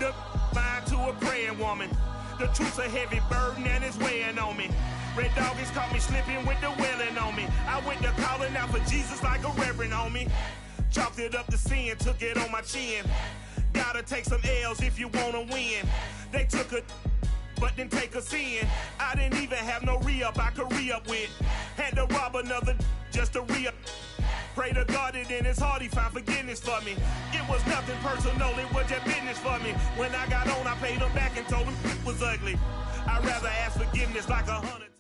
the mind to a praying woman. The truth's a heavy burden and it's weighing on me. Red doggies caught me slipping with the wailing on me. I went to calling out for Jesus like a reverend on me. Chalked it up to sin, took it on my chin. Gotta take some L's if you wanna win. They took a but didn't take us in. I didn't even have no re-up I could re-up with. Had to rob another just to re-up. Pray to God that in his heart he found forgiveness for me. It was nothing personal, it was just business for me. When I got on, I paid him back and told him it was ugly. I'd rather ask forgiveness like 100 times.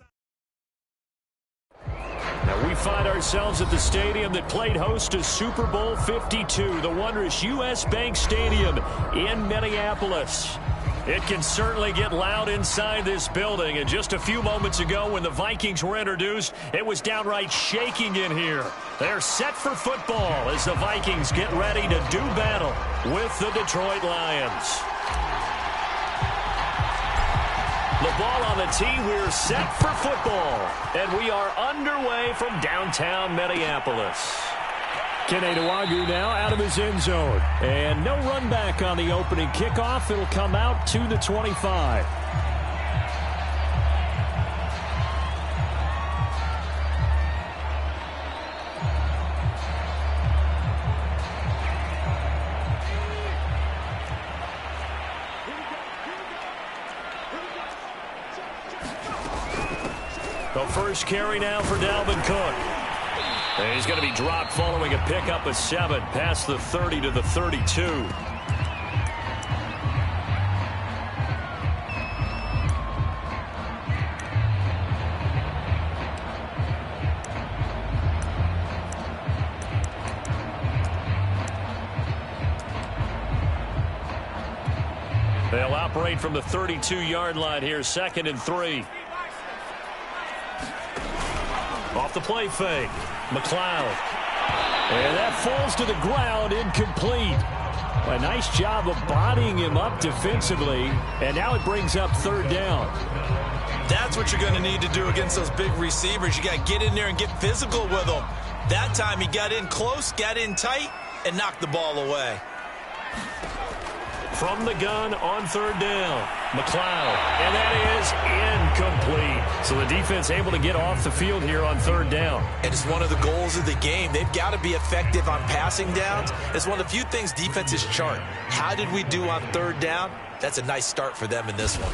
Now we find ourselves at the stadium that played host to Super Bowl 52, the wondrous U.S. Bank Stadium in Minneapolis. It can certainly get loud inside this building, and just a few moments ago when the Vikings were introduced, it was downright shaking in here. They're set for football as the Vikings get ready to do battle with the Detroit Lions. The ball on the tee, we're set for football, and we are underway from downtown Minneapolis. Keneduagu now out of his end zone. And no run back on the opening kickoff. It'll come out to the 25. The first carry now for Dalvin Cook. And he's going to be dropped following a pickup of 7 past the 30 to the 32. They'll operate from the 32-yard line here, 2nd and 3. Off the play fake. McLeod. And that falls to the ground, incomplete. A nice job of bodying him up defensively, and now it brings up 3rd down. That's what you're going to need to do against those big receivers. You got to get in there and get physical with them. That time he got in close, got in tight, and knocked the ball away. From the gun on 3rd down, McLeod, and that is incomplete. So the defense able to get off the field here on 3rd down. And it's one of the goals of the game. They've got to be effective on passing downs. It's one of the few things defenses chart. How did we do on 3rd down? That's a nice start for them in this one.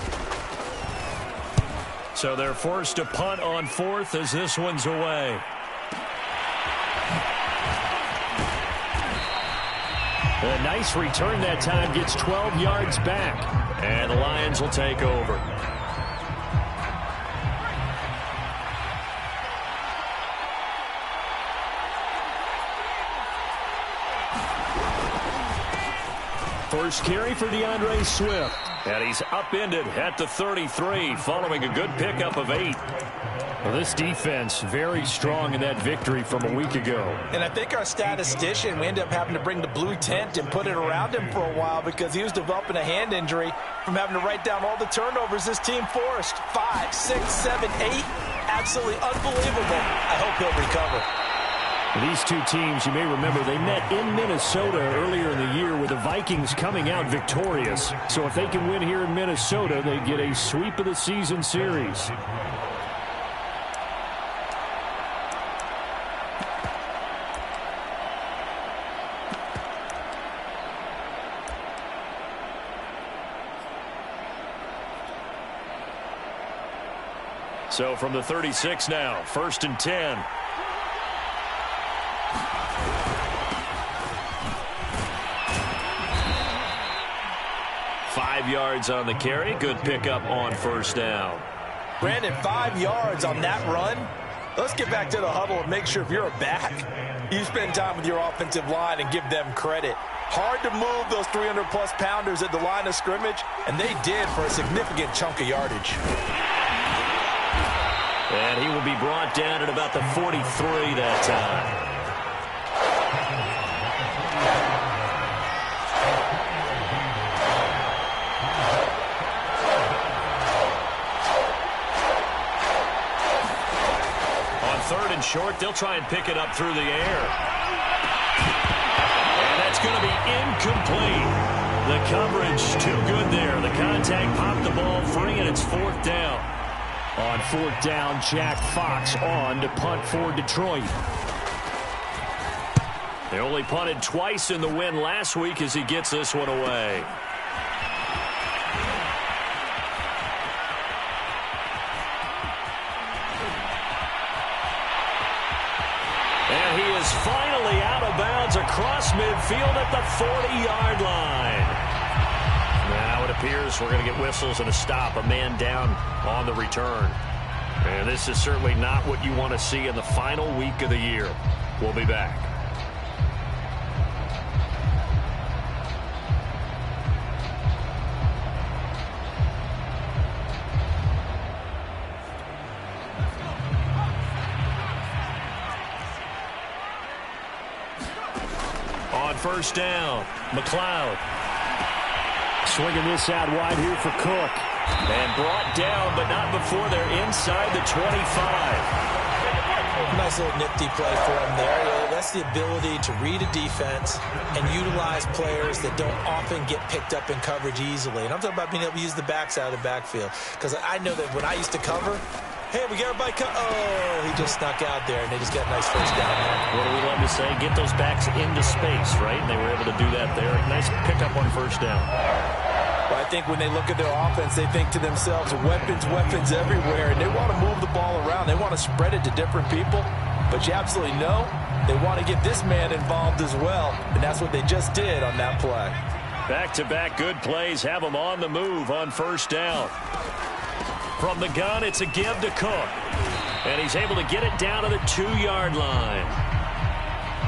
So they're forced to punt on 4th as this one's away. A nice return that time, gets 12 yards back. And the Lions will take over. First carry for DeAndre Swift. And he's upended at the 33 following a good pickup of 8. Well, this defense very strong in that victory from a week ago. And I think our statistician, we ended up having to bring the blue tent and put it around him for a while because he was developing a hand injury from having to write down all the turnovers this team forced. 5, 6, 7, 8. Absolutely unbelievable. I hope he'll recover. These two teams, you may remember, they met in Minnesota earlier in the year with the Vikings coming out victorious. So if they can win here in Minnesota, they get a sweep of the season series. So from the 36 now, 1st and 10. Five yards on the carry. Good pickup on 1st down. Brandon, 5 yards on that run. Let's get back to the huddle and make sure if you're a back, you spend time with your offensive line and give them credit. Hard to move those 300-plus pounders at the line of scrimmage, and they did for a significant chunk of yardage. And he will be brought down at about the 43 that time. On 3rd and short, they'll try and pick it up through the air. And that's going to be incomplete. The coverage too good there. The contact popped the ball free, and it's 4th down. On 4th down, Jack Fox on to punt for Detroit. They only punted twice in the win last week as he gets this one away. And he is finally out of bounds across midfield at the 40-yard line. Now it appears we're going to get whistles and a stop. A man down on the return. And this is certainly not what you want to see in the final week of the year. We'll be back. On 1st down, McLeod. Swinging this out wide here for Cook. And brought down, but not before they're inside the 25. Nice little nifty play for him there. That's the ability to read a defense and utilize players that don't often get picked up in coverage easily. And I'm talking about being able to use the backside of the backfield. Because I know that when I used to cover, hey, we got everybody oh, he just snuck out there, and they just got a nice 1st down there. What do we love to say? Get those backs into space, right? And they were able to do that there. Nice pickup on 1st down. Well, I think when they look at their offense, they think to themselves, weapons, weapons everywhere, and they want to move the ball around. They want to spread it to different people, but you absolutely know they want to get this man involved as well, and that's what they just did on that play. Back-to-back good plays have them on the move on 1st down. From the gun, it's a give to Cook. And he's able to get it down to the 2-yard line.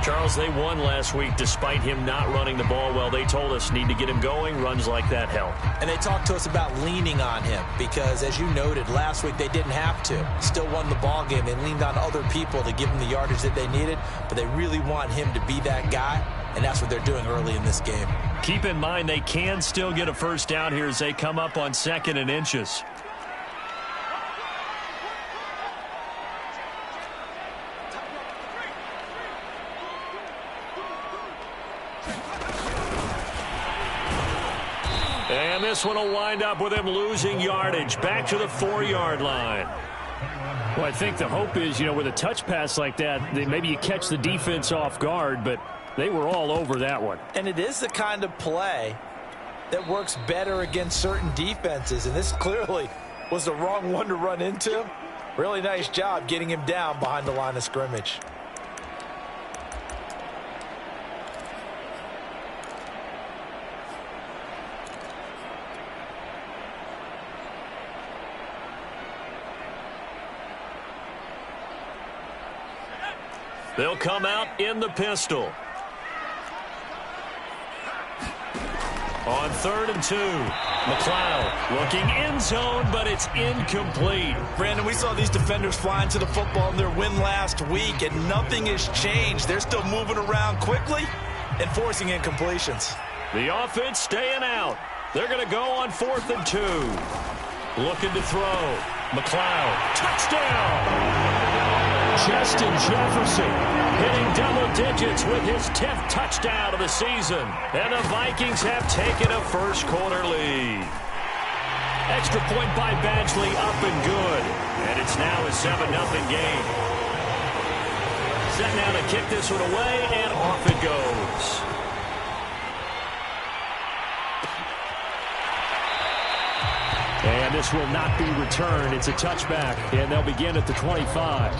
Charles, they won last week despite him not running the ball well. They told us need to get him going. Runs like that help. And they talked to us about leaning on him because, as you noted, last week they didn't have to. Still won the ball game. They leaned on other people to give them the yardage that they needed, but they really want him to be that guy, and that's what they're doing early in this game. Keep in mind they can still get a 1st down here as they come up on 2nd and inches. And this one will wind up with him losing yardage back to the 4-yard line. Well, I think the hope is, with a touch pass like that, maybe you catch the defense off guard, but they were all over that one. And it is the kind of play that works better against certain defenses, and this clearly was the wrong one to run into. Really nice job getting him down behind the line of scrimmage. They'll come out in the pistol. On 3rd and 2, McLeod looking end zone, but it's incomplete. Brandon, we saw these defenders flying to the football in their win last week, and nothing has changed. They're still moving around quickly and forcing incompletions. The offense staying out. They're going to go on 4th and 2. Looking to throw. McLeod, touchdown! Justin Jefferson hitting double digits with his 10th touchdown of the season. And the Vikings have taken a first-quarter lead. Extra point by Badgley up and good. And it's now a 7-0 game. Set now to kick this one away, and off it goes. And this will not be returned. It's a touchback, and they'll begin at the 25.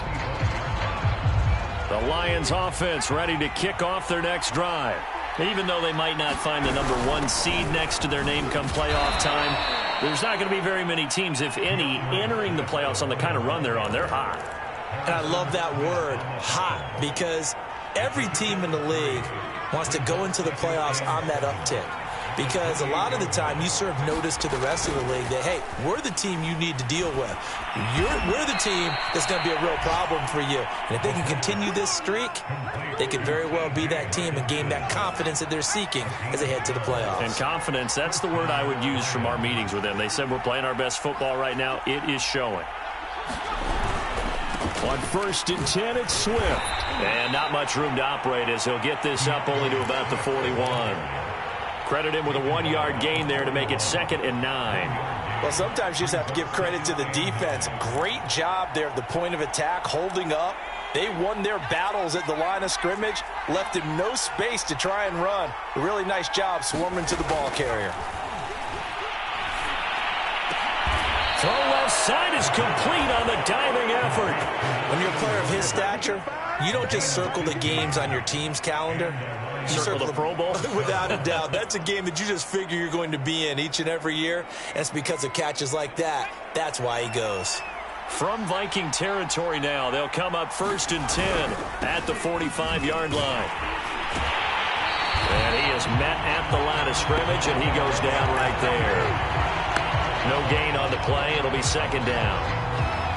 The Lions offense ready to kick off their next drive. Even though they might not find the #1 seed next to their name come playoff time, there's not going to be very many teams, if any, entering the playoffs on the kind of run they're on. They're hot. And I love that word, hot, because every team in the league wants to go into the playoffs on that uptick. Because a lot of the time you serve notice to the rest of the league that, hey, we're the team you need to deal with. We're the team that's going to be a real problem for you. And if they can continue this streak, they could very well be that team and gain that confidence that they're seeking as they head to the playoffs. And confidence, that's the word I would use from our meetings with them. They said we're playing our best football right now. It is showing. On 1st and 10, it's Swift. And not much room to operate as he'll get this up only to about the 41. Credit him with a 1-yard gain there to make it 2nd and 9. Well, sometimes you just have to give credit to the defense. Great job there at the point of attack, holding up. They won their battles at the line of scrimmage, left him no space to try and run. A really nice job swarming to the ball carrier. Throw left side is complete on the diving effort. When you're a player of his stature, you don't just circle the games on your team's calendar. You circle the Pro Bowl? Without a doubt. That's a game that you just figure you're going to be in each and every year. And it's because of catches like that. That's why he goes. From Viking territory now, they'll come up 1st and 10 at the 45-yard line. And he is met at the line of scrimmage, and he goes down right there. No gain on the play. It'll be 2nd down.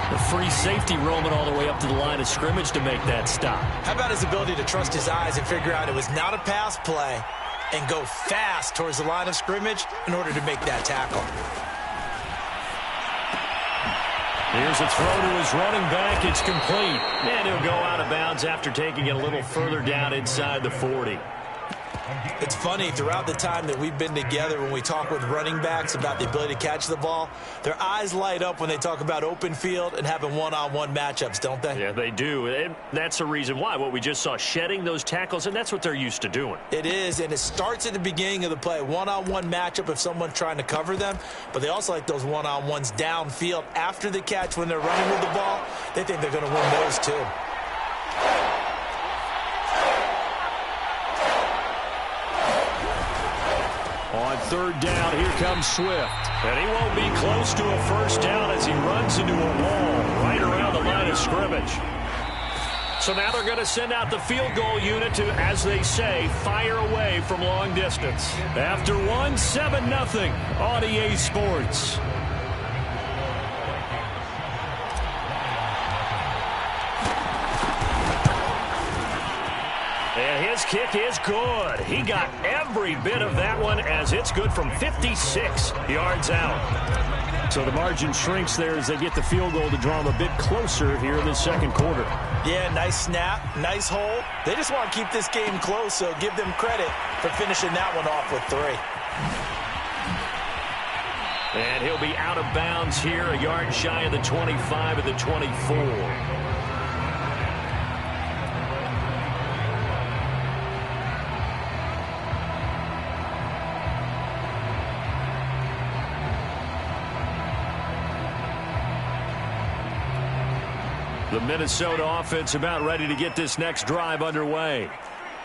The free safety roaming all the way up to the line of scrimmage to make that stop. How about his ability to trust his eyes and figure out it was not a pass play and go fast towards the line of scrimmage in order to make that tackle? Here's a throw to his running back. It's complete. And he'll go out of bounds after taking it a little further down inside the 40. It's funny, throughout the time that we've been together, when we talk with running backs about the ability to catch the ball, their eyes light up when they talk about open field and having one-on-one matchups, don't they? Yeah, they do. And that's the reason why. What we just saw, shedding those tackles, and that's what they're used to doing. It is, and it starts at the beginning of the play. One-on-one matchup if someone's trying to cover them, but they also like those one-on-ones downfield after the catch when they're running with the ball. They think they're going to win those too. On 3rd down, here comes Swift. And he won't be close to a 1st down as he runs into a wall right around the line of scrimmage. So now they're going to send out the field goal unit to, as they say, fire away from long distance. After 7-0 on EA Sports. And his kick is good. He got every bit of that one as it's good from 56 yards out. So the margin shrinks there as they get the field goal to draw them a bit closer here in the 2nd quarter. Yeah, nice snap, nice hold. They just want to keep this game close, so give them credit for finishing that one off with 3. And he'll be out of bounds here, a yard shy of the 25 at the 24. The Minnesota offense about ready to get this next drive underway.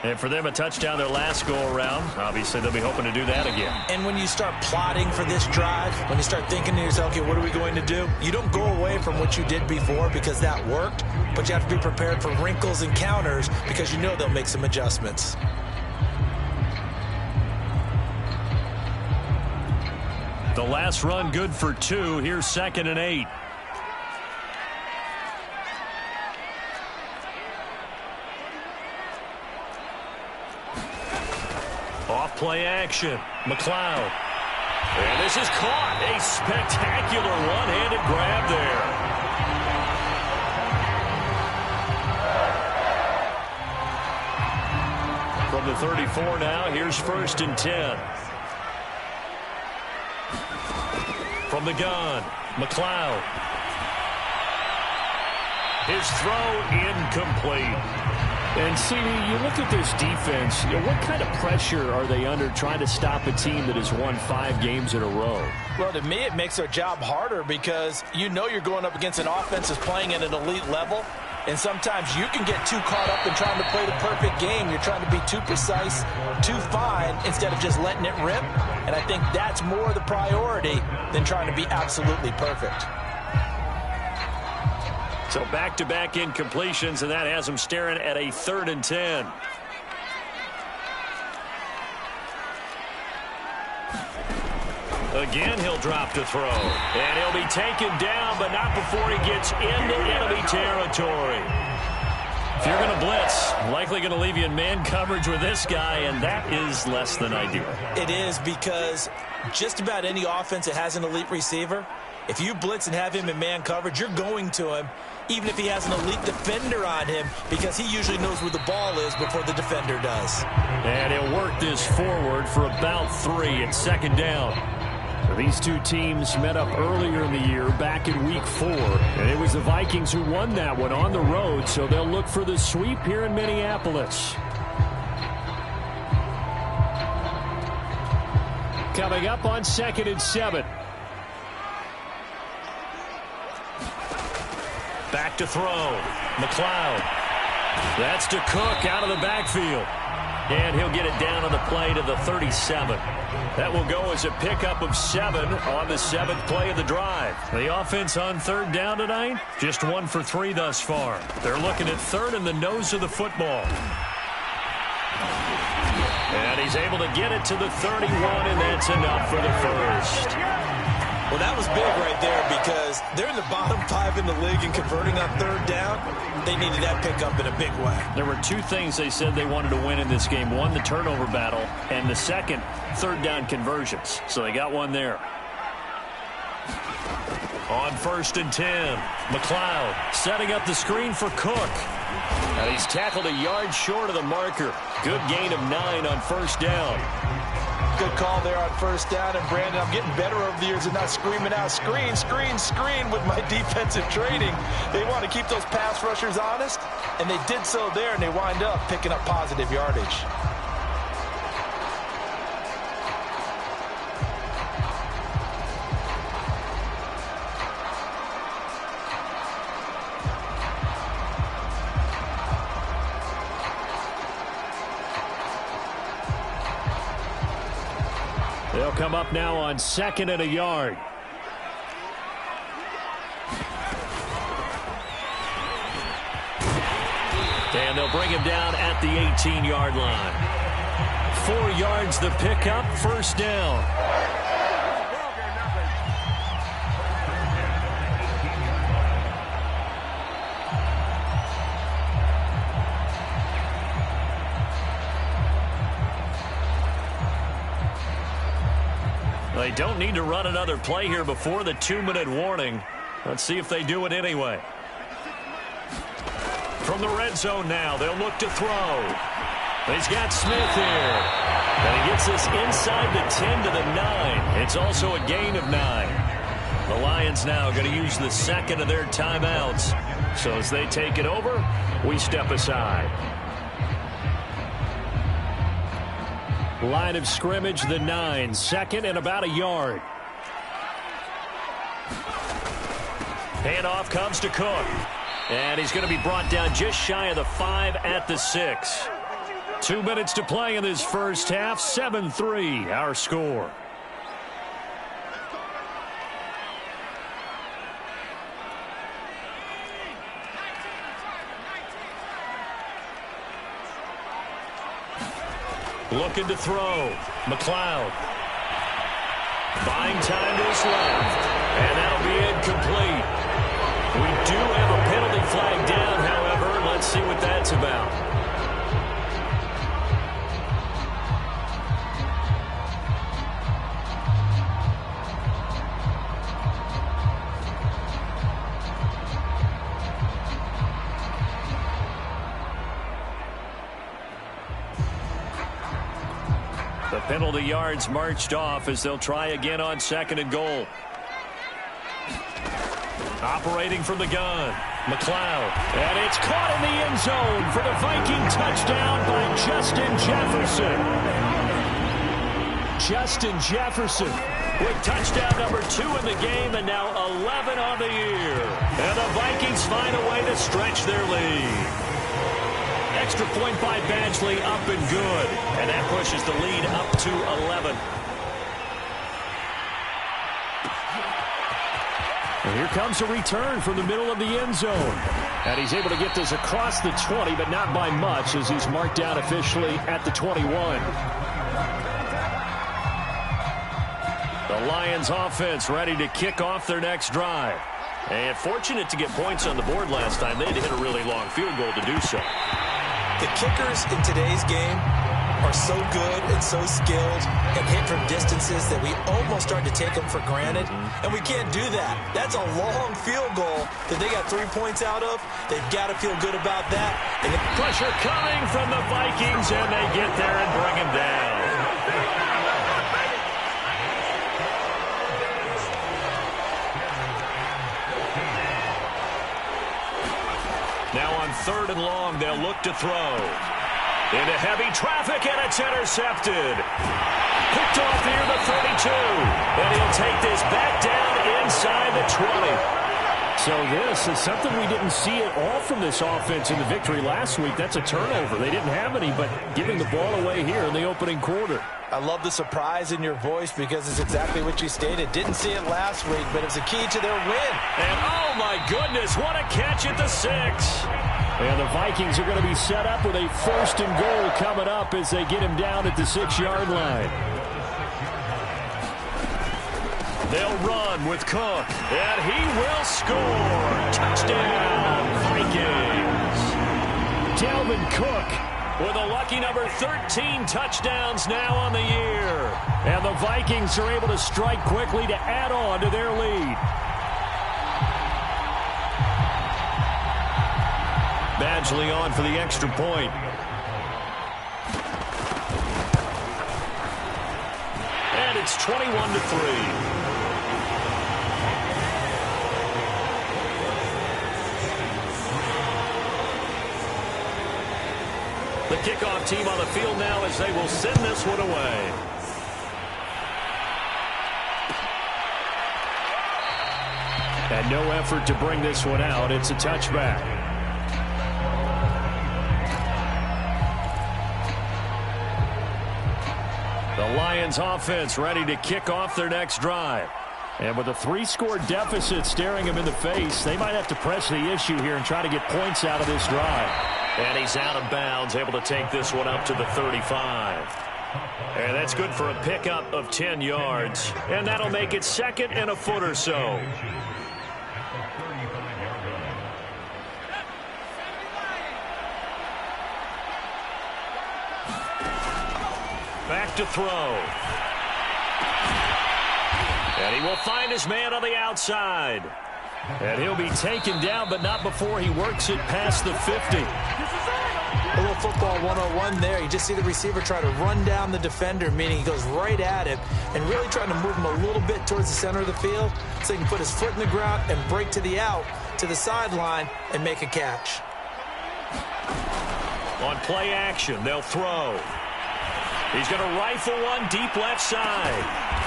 And for them, a touchdown their last go-around. Obviously, they'll be hoping to do that again. And when you start plotting for this drive, when you start thinking to yourself, okay, what are we going to do? You don't go away from what you did before because that worked, but you have to be prepared for wrinkles and counters because you know they'll make some adjustments. The last run good for 2. Here's 2nd and 8. Off-play action. McLeod. And this is caught. A spectacular one-handed grab there. From the 34 now, here's 1st and 10. From the gun, McLeod. His throw incomplete. And, CD, you look at this defense, what kind of pressure are they under trying to stop a team that has won 5 games in a row? Well, to me, it makes their job harder because you know you're going up against an offense that's playing at an elite level, and sometimes you can get too caught up in trying to play the perfect game. You're trying to be too precise, too fine, instead of just letting it rip, and I think that's more the priority than trying to be absolutely perfect. So back-to-back incompletions, and that has them staring at a 3rd and 10. Again, he'll drop to throw. And he'll be taken down, but not before he gets into enemy territory. If you're going to blitz, likely going to leave you in man coverage with this guy, and that is less than ideal. It is because just about any offense that has an elite receiver, If you blitz and have him in man coverage, you're going to him, even if he has an elite defender on him, because he usually knows where the ball is before the defender does. And he'll work this forward for about 3 at second down. So these two teams met up earlier in the year, back in week 4. And it was the Vikings who won that one on the road, so they'll look for the sweep here in Minneapolis. Coming up on 2nd and 7. Back to throw. McLeod. That's to Cook out of the backfield. And he'll get it down on the play to the 37. That will go as a pickup of 7 on the 7th play of the drive. The offense on 3rd down tonight, just 1 for 3 thus far. They're looking at 3rd and the nose of the football. And he's able to get it to the 31, and that's enough for the first. Well, that was big right there because they're in the bottom 5 in the league and converting on 3rd down. They needed that pickup in a big way. There were 2 things they said they wanted to win in this game. One, the turnover battle, and the second, 3rd down conversions. So they got one there. On 1st and 10, McLeod setting up the screen for Cook. And he's tackled a yard short of the marker. Good gain of 9 on 1st down. Good call there on 1st down. And, Brandon, I'm getting better over the years and not screaming out, screen, screen, screen with my defensive training. They want to keep those pass rushers honest, and they did so there, and they wind up picking up positive yardage. They'll come up now on 2nd and a yard. And they'll bring him down at the 18-yard line. 4 yards the pickup, 1st down. They don't need to run another play here before the 2-minute warning. Let's see if they do it anyway. From the red zone now, they'll look to throw. He's got Smith here. And he gets this inside the 10 to the 9. It's also a gain of 9. The Lions now going to use the 2nd of their timeouts. So as they take it over, we step aside. Line of scrimmage, the 9. 2nd and about a yard. Handoff comes to Cook. And he's going to be brought down just shy of the 5 at the 6. 2 minutes to play in this first half. 7-3, our score. Looking to throw. McLeod. Buying time to his left. And that'll be incomplete. We do have a penalty flag down, however. Let's see what that's about. The penalty yards marched off as they'll try again on 2nd and goal. Operating from the gun, McLeod. And it's caught in the end zone for the Viking touchdown by Justin Jefferson. Justin Jefferson with touchdown number 2 in the game and now 11 on the year. And the Vikings find a way to stretch their lead. Extra point by Badgley, up and good. And that pushes the lead up to 11. And here comes a return from the middle of the end zone. And he's able to get this across the 20, but not by much as he's marked down officially at the 21. The Lions offense ready to kick off their next drive. And fortunate to get points on the board last time. They had to hit a really long field goal to do so. The kickers in today's game are so good and so skilled and hit from distances that we almost start to take them for granted, and we can't do that. That's a long field goal that they got 3 points out of. They've got to feel good about that. And the pressure coming from the Vikings, and they get there and bring him down. Now on 3rd and long, they'll look to throw. Into heavy traffic, and it's intercepted. Picked off near the 32. And he'll take this back down inside the 20. So this is something we didn't see at all from this offense in the victory last week. That's a turnover. They didn't have any, but giving the ball away here in the opening quarter. I love the surprise in your voice because it's exactly what you stated. Didn't see it last week, but it's a key to their win. And oh my goodness, what a catch at the 6. And the Vikings are going to be set up with a 1st and goal coming up as they get him down at the 6-yard line. They'll run with Cook, and he will score. Touchdown, Vikings. Dalvin Cook with a lucky number 13 touchdowns now on the year. And the Vikings are able to strike quickly to add on to their lead. Badgley on for the extra point. And it's 21-3. The kickoff team on the field now as they will send this one away. And no effort to bring this one out. It's a touchback. The Lions offense ready to kick off their next drive. And with a 3-score deficit staring them in the face, they might have to press the issue here and try to get points out of this drive. And he's out of bounds, able to take this one up to the 35. And that's good for a pickup of 10 yards. And that'll make it 2nd and a foot or so. Back to throw. And he will find his man on the outside. And he'll be taken down, but not before he works it past the 50. A little football 101 there. You just see the receiver try to run down the defender, meaning he goes right at him and really trying to move him a little bit towards the center of the field so he can put his foot in the ground and break to the out, to the sideline, and make a catch. On play action, they'll throw. He's going to rifle one deep left side.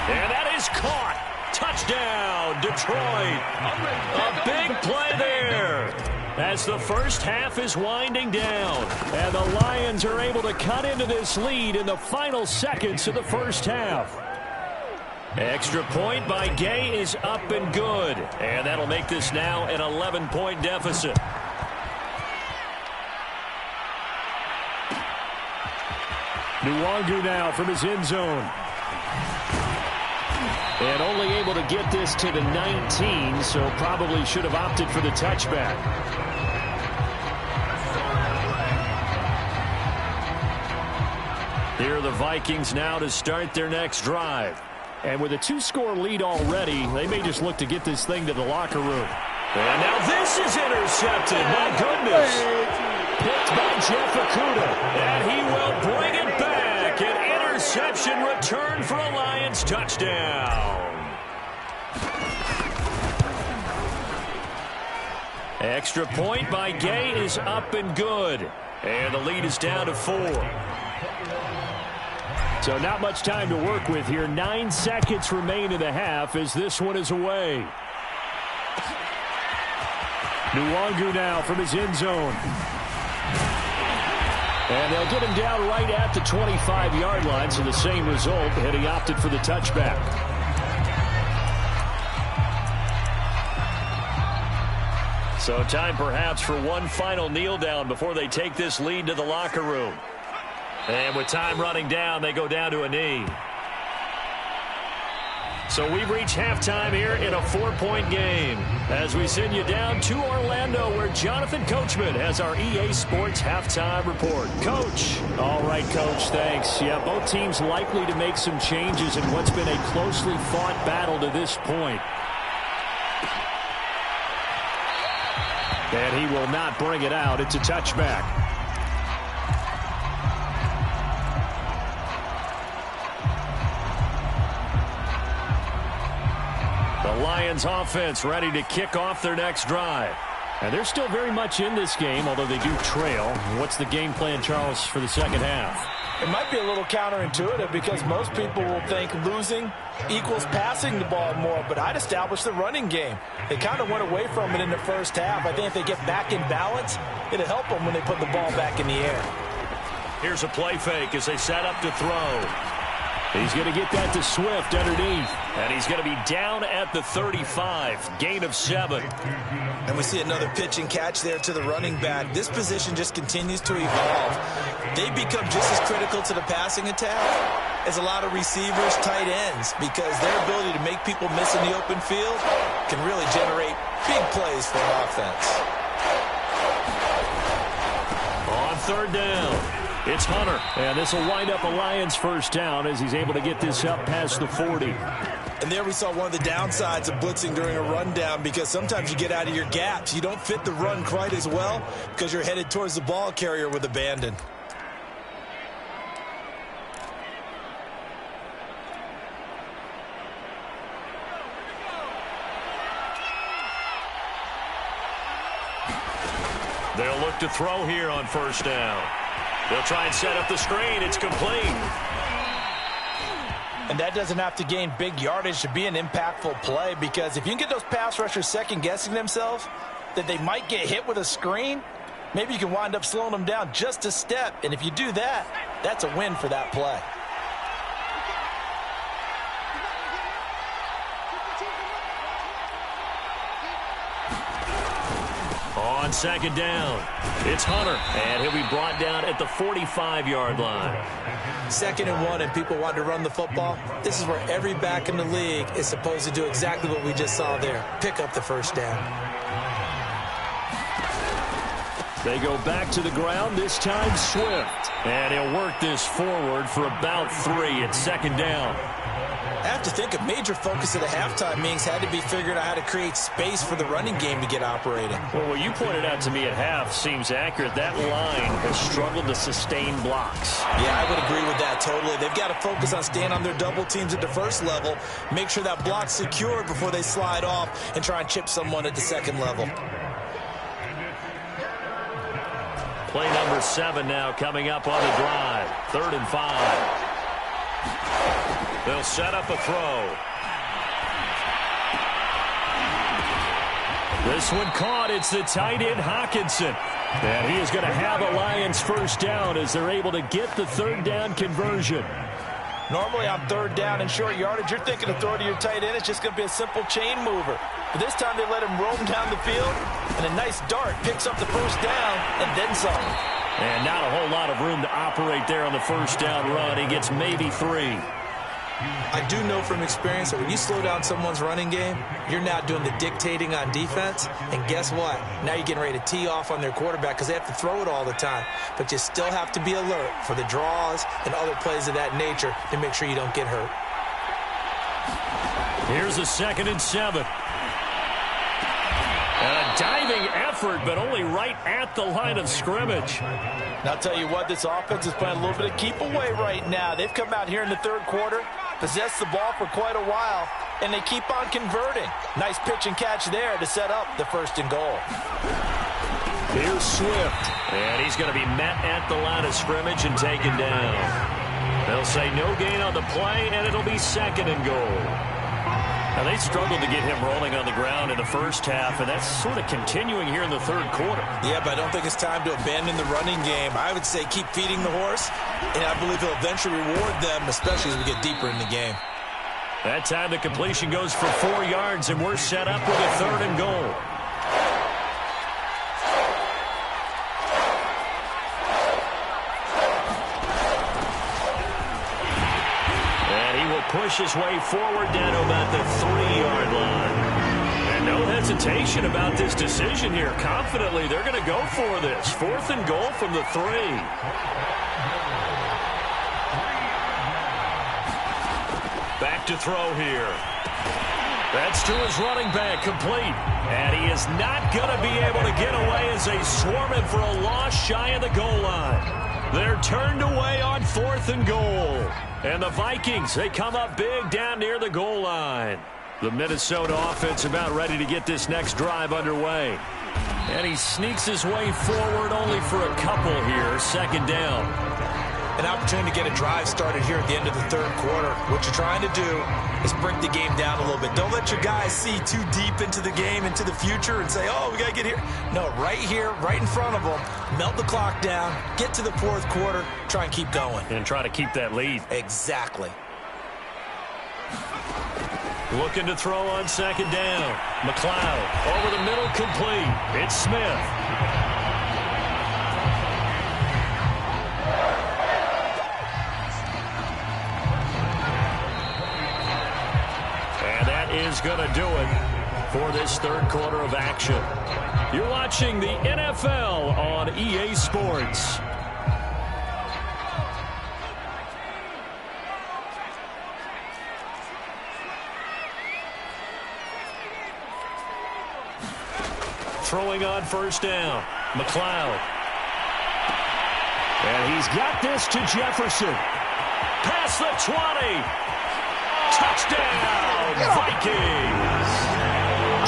And that is caught. Touchdown, Detroit. A big play there as the first half is winding down. And the Lions are able to cut into this lead in the final seconds of the first half. Extra point by Gay is up and good. And that'll make this now an 11-point deficit. Nwangu now from his end zone. And only able to get this to the 19, so probably should have opted for the touchback. Here are the Vikings now to start their next drive. And with a 2-score lead already, they may just look to get this thing to the locker room. And now this is intercepted. My goodness. Picked by Jeff Okudah. And he will bring it back. An interception return for a Lions touchdown. Extra point by Gay is up and good. And the lead is down to 4. So not much time to work with here. 9 seconds remain in the half as this one is away. Nwangu now from his end zone. And they'll get him down right at the 25-yard line, so the same result, and he opted for the touchback. So time perhaps for one final kneel down before they take this lead to the locker room. And with time running down, they go down to a knee. So we've reached halftime here in a 4-point game as we send you down to Orlando where Jonathan Coachman has our EA Sports halftime report. Coach. All right, Coach, thanks. Yeah, both teams likely to make some changes in what's been a closely fought battle to this point. And he will not bring it out. It's a touchback. The Lions offense ready to kick off their next drive. And they're still very much in this game, although they do trail. What's the game plan, Charles, for the second half? It might be a little counterintuitive because most people will think losing equals passing the ball more, but I'd establish the running game. They kind of went away from it in the first half. I think if they get back in balance, it'll help them when they put the ball back in the air. Here's a play fake as they set up to throw. He's going to get that to Swift underneath. And he's going to be down at the 35. Gain of 7. And we see another pitch and catch there to the running back. This position just continues to evolve. They become just as critical to the passing attack as a lot of receivers, tight ends, because their ability to make people miss in the open field can really generate big plays for an offense. On third down. It's Hunter, and this will wind up a Lions first down as he's able to get this up past the 40. And there we saw one of the downsides of blitzing during a rundown because sometimes you get out of your gaps. You don't fit the run quite as well because you're headed towards the ball carrier with abandon. They'll look to throw here on first down. They'll try and set up the screen. It's complete. And that doesn't have to gain big yardage to be an impactful play because if you can get those pass rushers second-guessing themselves that they might get hit with a screen, maybe you can wind up slowing them down just a step. And if you do that, that's a win for that play. On second down, it's Hunter, and he'll be brought down at the 45-yard line. 2nd and 1, and people want to run the football. This is where every back in the league is supposed to do exactly what we just saw there. Pick up the first down. They go back to the ground, this time Swift. And he'll work this forward for about 3 at second down. I have to think a major focus of the halftime meetings had to be figuring out how to create space for the running game to get operating. Well, what you pointed out to me at half seems accurate. That line has struggled to sustain blocks. Yeah, I would agree with that totally. They've got to focus on staying on their double teams at the first level, make sure that block's secured before they slide off and try and chip someone at the second level. Play number 7 now coming up on the drive. 3rd and 5. They'll set up a throw. This one caught. It's the tight end, Hawkinson. And he is going to have a Lions first down as they're able to get the 3rd down conversion. Normally on 3rd down and short yardage, you're thinking of throwing to your tight end. It's just going to be a simple chain mover. But this time they let him roam down the field, and a nice dart picks up the first down and then some. And not a whole lot of room to operate there on the first down run. He gets maybe 3. I do know from experience that when you slow down someone's running game, you're now doing the dictating on defense. And guess what? Now you're getting ready to tee off on their quarterback because they have to throw it all the time. But you still have to be alert for the draws and other plays of that nature to make sure you don't get hurt. Here's a 2nd and 7. And a diving effort, but only right at the line of scrimmage. And I'll tell you what, this offense is playing a little bit of keep away right now. They've come out here in the 3rd quarter, possessed the ball for quite a while, and they keep on converting. Nice pitch and catch there to set up the 1st and goal. Here's Swift, and he's going to be met at the line of scrimmage and taken down. They'll say no gain on the play, and it'll be 2nd and goal. Now, they struggled to get him rolling on the ground in the first half, and that's sort of continuing here in the 3rd quarter. Yeah, but I don't think it's time to abandon the running game. I would say keep feeding the horse, and I believe he'll eventually reward them, especially as we get deeper in the game. That time the completion goes for 4 yards, and we're set up with a 3rd and goal. push his way forward down to about the 3-yard line. And no hesitation about this decision here. Confidently, they're going to go for this. 4th and goal from the 3. Back to throw here. That's to his running back, complete. And he is not going to be able to get away as they swarm him for a loss shy of the goal line. They're turned away on 4th and goal. And the Vikings, they come up big down near the goal line. The Minnesota offense about ready to get this next drive underway. And he sneaks his way forward only for a couple here. 2nd down. An opportunity to get a drive started here at the end of the 3rd quarter. What you're trying to do is break the game down a little bit. Don't let your guys see too deep into the game, into the future, and say, oh, we got to get here. No, right here, right in front of them, melt the clock down, get to the 4th quarter, try and keep going. And try to keep that lead. Exactly. Looking to throw on 2nd down. McLeod over the middle, complete. It's Smith. Is going to do it for this 3rd quarter of action. You're watching the NFL on EA Sports. Throwing on 1st down. McLeod. And he's got this to Jefferson. Past the 20. Touchdown, Vikings!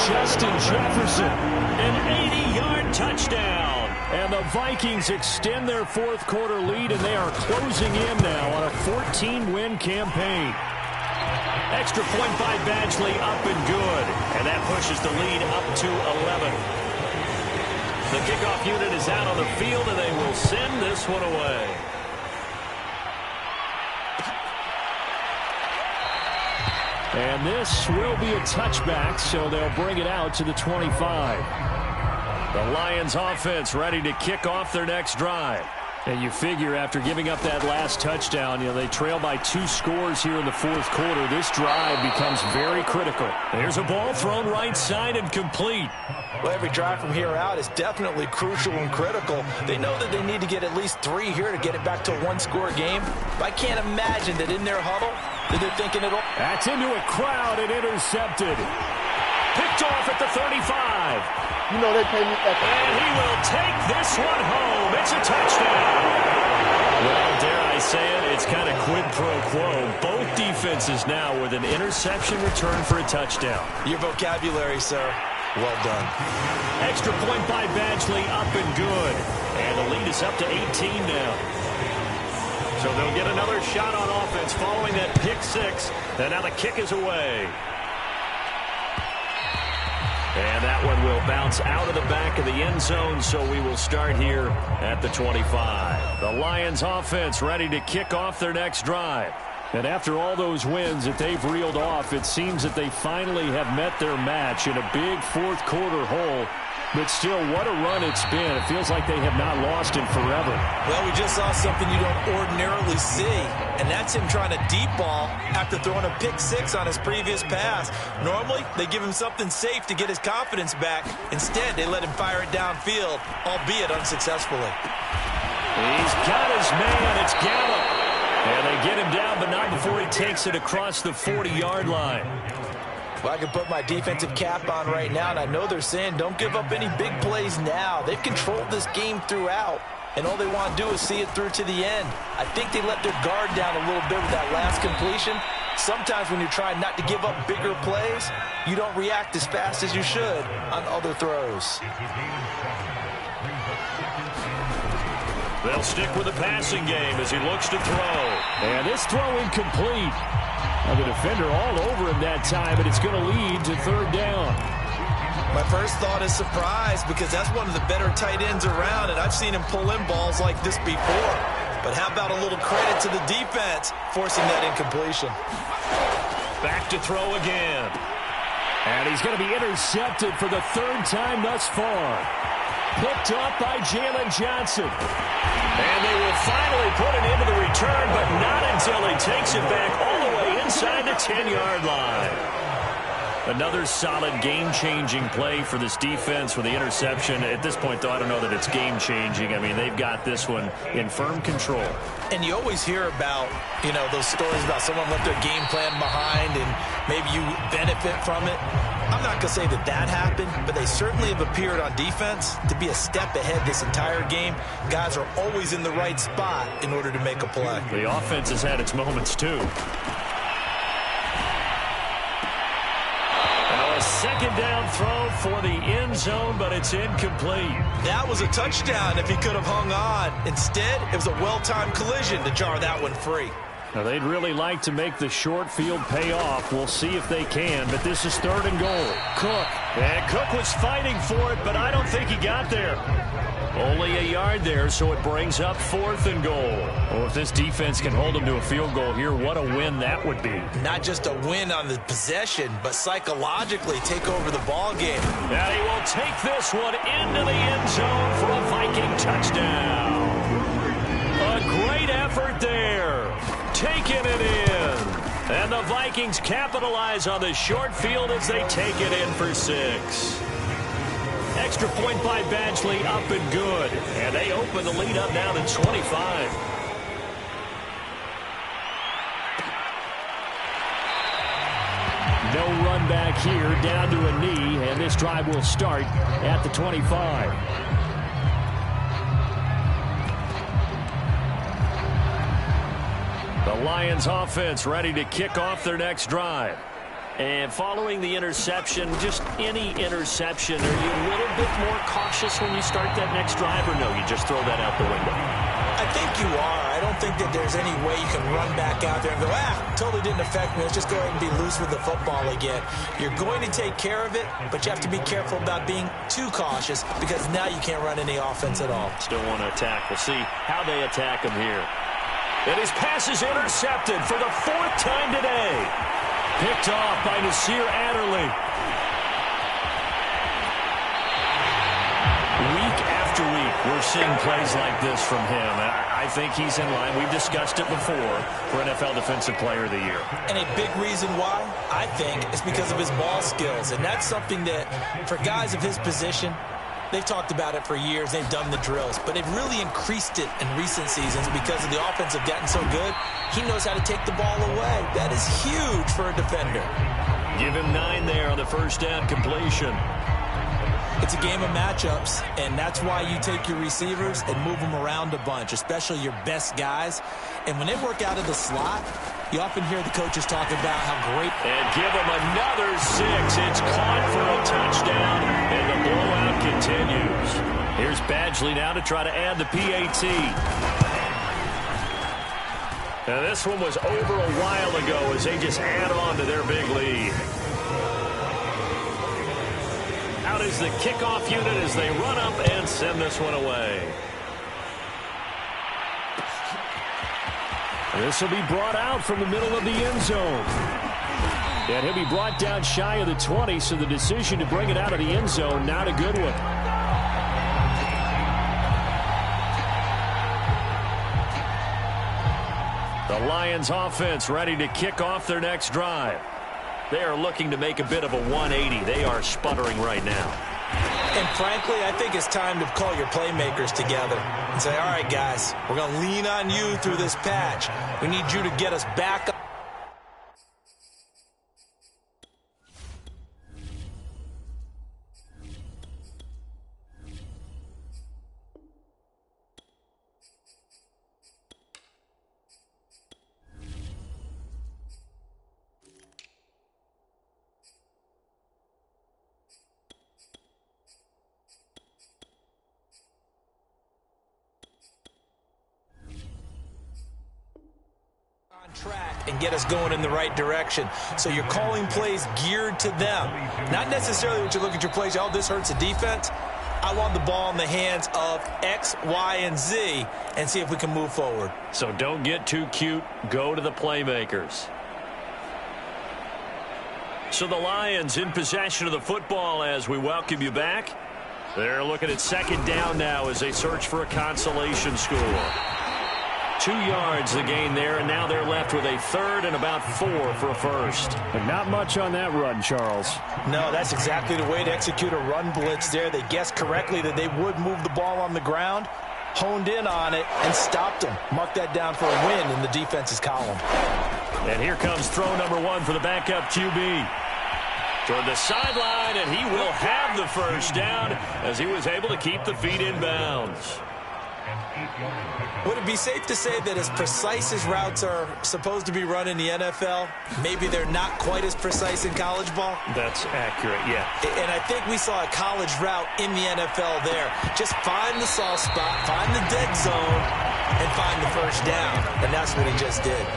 Justin Jefferson, an 80-yard touchdown. And the Vikings extend their 4th quarter lead, and they are closing in now on a 14-win campaign. Extra point by Badgley, up and good. And that pushes the lead up to 11. The kickoff unit is out on the field, and they will send this one away. And this will be a touchback, so they'll bring it out to the 25. The Lions offense ready to kick off their next drive. And you figure after giving up that last touchdown, they trail by 2 scores here in the 4th quarter. This drive becomes very critical. There's a ball thrown right side and complete. Well, every drive from here out is definitely crucial and critical. They know that they need to get at least 3 here to get it back to a 1-score game. But I can't imagine that in their huddle that they're thinking it'll... That's into a crowd and intercepted. Picked off at the 35. You know they pay me that. And he will take this one home. It's a touchdown. Well, dare I say it, it's kind of quid pro quo. Both defenses now with an interception return for a touchdown. Your vocabulary, sir. Well done. Extra point by Badgley, up and good. And the lead is up to 18 now. So they'll get another shot on offense following that pick 6. And now the kick is away. And that one will bounce out of the back of the end zone, so we will start here at the 25. The Lions offense ready to kick off their next drive. And after all those wins that they've reeled off, it seems that they finally have met their match in a big 4th quarter hole. But still, what a run it's been. It feels like they have not lost in forever. Well, we just saw something you don't ordinarily see, and that's him trying to deep ball after throwing a pick 6 on his previous pass. Normally, they give him something safe to get his confidence back. Instead, they let him fire it downfield, albeit unsuccessfully. He's got his man. It's Gallup. And they get him down, but not before he takes it across the 40-yard line. Well, I can put my defensive cap on right now, and I know they're saying don't give up any big plays now. They've controlled this game throughout, and all they want to do is see it through to the end. I think they let their guard down a little bit with that last completion. Sometimes when you're trying not to give up bigger plays, you don't react as fast as you should on other throws. They'll stick with the passing game as he looks to throw. And this throw incomplete. The defender all over him that time, and it's going to lead to 3rd down. My first thought is surprise, because that's one of the better tight ends around, and I've seen him pull in balls like this before. But how about a little credit to the defense forcing that incompletion? Back to throw again. And he's going to be intercepted for the 3rd time thus far. Picked up by Jalen Johnson. And they will finally put it into the return, but not until he takes it back all the way in inside the 10-yard line. Another solid game-changing play for this defense with the interception. At this point, though, I don't know that it's game-changing. I mean, they've got this one in firm control. And you always hear about, those stories about someone left their game plan behind and maybe you benefit from it. I'm not going to say that happened, but they certainly have appeared on defense to be a step ahead this entire game. Guys are always in the right spot in order to make a play. The offense has had its moments, too. Second down throw for the end zone, but it's incomplete. That was a touchdown if he could have hung on. Instead, it was a well-timed collision to jar that one free. Now, they'd really like to make the short field pay off. We'll see if they can, but this is 3rd and goal. Cook was fighting for it, but I don't think he got there. Only a yard there, so it brings up 4th and goal. Well, if this defense can hold them to a field goal here, what a win that would be. Not just a win on the possession, but psychologically take over the ball game. Now he will take this one into the end zone for a Viking touchdown. A great effort there. Taking it in. And the Vikings capitalize on the short field as they take it in for 6. Extra point by Badgley, up and good. And they open the lead up now to 25. No run back here, down to a knee, and this drive will start at the 25. The Lions offense ready to kick off their next drive. And following the interception, just any interception, are you a little bit more cautious when you start that next drive, or no, you just throw that out the window? I think you are. I don't think that there's any way you can run back out there and go, totally didn't affect me. Let's just go ahead and be loose with the football again. You're going to take care of it, but you have to be careful about being too cautious because now you can't run any offense at all. Still want to attack. We'll see how they attack him here. And his pass is intercepted for the 4th time today. Picked off by Nasir Adderley. Week after week, we're seeing plays like this from him. I think he's in line. We've discussed it before for NFL Defensive Player of the Year. And a big reason why, I think, is because of his ball skills. And that's something that, for guys of his position, they've talked about it for years. They've done the drills. But they've really increased it in recent seasons because of the offense have gotten so good. He knows how to take the ball away. That is huge for a defender. Give him 9 there on the first down completion. It's a game of matchups, and that's why you take your receivers and move them around a bunch, especially your best guys. And when they work out of the slot, you often hear the coaches talk about how great. And give them another 6. It's caught for a touchdown, and the blowout continues. Here's Badgley now to try to add the PAT. Now this one was over a while ago as they just add on to their big lead. Out is the kickoff unit as they run up and send this one away. This will be brought out from the middle of the end zone. And he'll be brought down shy of the 20, so the decision to bring it out of the end zone, not a good one. The Lions offense ready to kick off their next drive. They are looking to make a bit of a 180. They are sputtering right now. And frankly, I think it's time to call your playmakers together and say, all right, guys, we're going to lean on you through this patch. We need you to get us back up. Track and get us going in the right direction. So you're calling plays geared to them. Not necessarily what you look at your plays, oh, this hurts the defense. I want the ball in the hands of X, Y, and Z and see if we can move forward. So don't get too cute. Go to the playmakers. So the Lions in possession of the football as we welcome you back. They're looking at second down now as they search for a consolation score. 2 yards the gain there, and now they're left with a third and about 4 for a first. But not much on that run, Charles. No, that's exactly the way to execute a run blitz there. They guessed correctly that they would move the ball on the ground, honed in on it, and stopped them. Mark that down for a win in the defense's column. And here comes throw number 1 for the backup QB. Toward the sideline, and he will have the first down as he was able to keep the feet in bounds. Would it be safe to say that as precise as routes are supposed to be run in the NFL, maybe they're not quite as precise in college ball? That's accurate, yeah. And I think we saw a college route in the NFL there. Just find the soft spot, find the dead zone, and find the first down. And that's what he just did.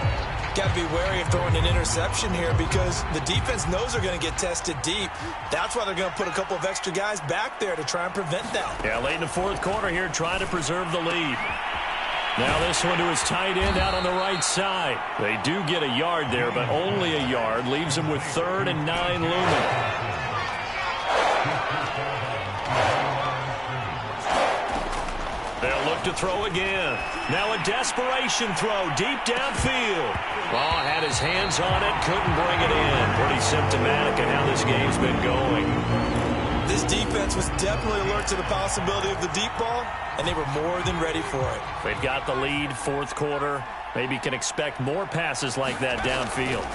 Got to be wary of throwing an interception here because the defense knows they're going to get tested deep. That's why they're going to put a couple of extra guys back there to try and prevent that. Yeah, late in the fourth quarter here, trying to preserve the lead. Now this one to his tight end out on the right side. They do get a yard there, but only a yard. Leaves them with 3rd and 9 looming. They'll look to throw again. Now a desperation throw deep downfield. Ball had his hands on it, couldn't bring it in. Pretty symptomatic of how this game's been going. This defense was definitely alert to the possibility of the deep ball, and they were more than ready for it. They've got the lead, fourth quarter. Maybe can expect more passes like that downfield.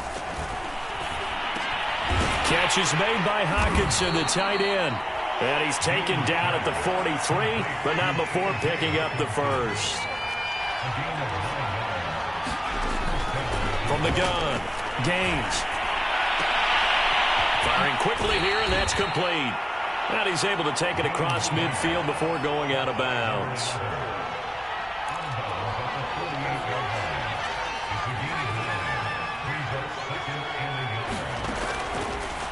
Catch is made by Hawkinson, the tight end. And he's taken down at the 43, but not before picking up the first. From the gun, Gaines. Firing quickly here, and that's complete. And he's able to take it across midfield before going out of bounds.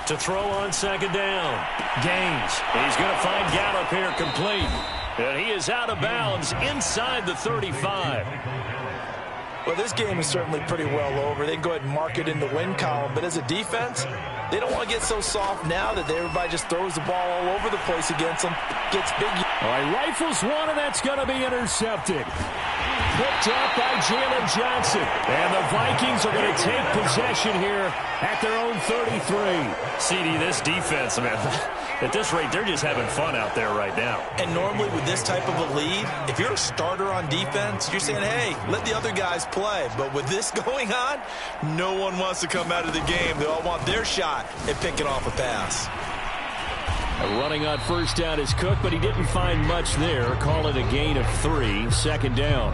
To throw on second down. Gaines. He's going to find Gallup here complete. And he is out of bounds inside the 35. Well, this game is certainly pretty well over. They can go ahead and mark it in the win column. But as a defense, they don't want to get so soft now that everybody just throws the ball all over the place against them. Gets big. All right, rifles one, and that's going to be intercepted. Picked up by Jalen Johnson. And the Vikings are going to take possession here at their own 33. CD, this defense, man, at this rate, they're just having fun out there right now. And normally with this type of a lead, if you're a starter on defense, you're saying, hey, let the other guys play. But with this going on, no one wants to come out of the game. They all want their shot at picking off a pass. Running on first down is Cook, but he didn't find much there. Call it a gain of 3, second down.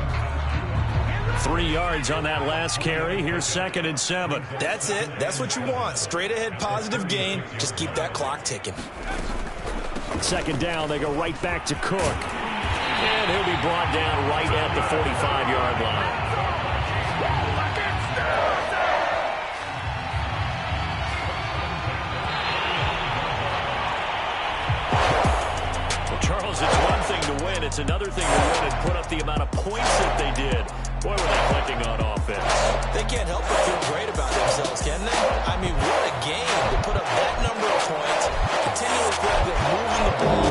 3 yards on that last carry. Here's 2nd and 7. That's it. That's what you want. Straight ahead positive gain. Just keep that clock ticking. Second down, they go right back to Cook. And he'll be brought down right at the 45-yard line. Charles, it's one thing to win. It's another thing to win and put up the amount of points that they did. Boy, were they clicking on offense. They can't help but feel great about themselves, can they? I mean, what a game to put up that number of points, continually feel good moving the ball,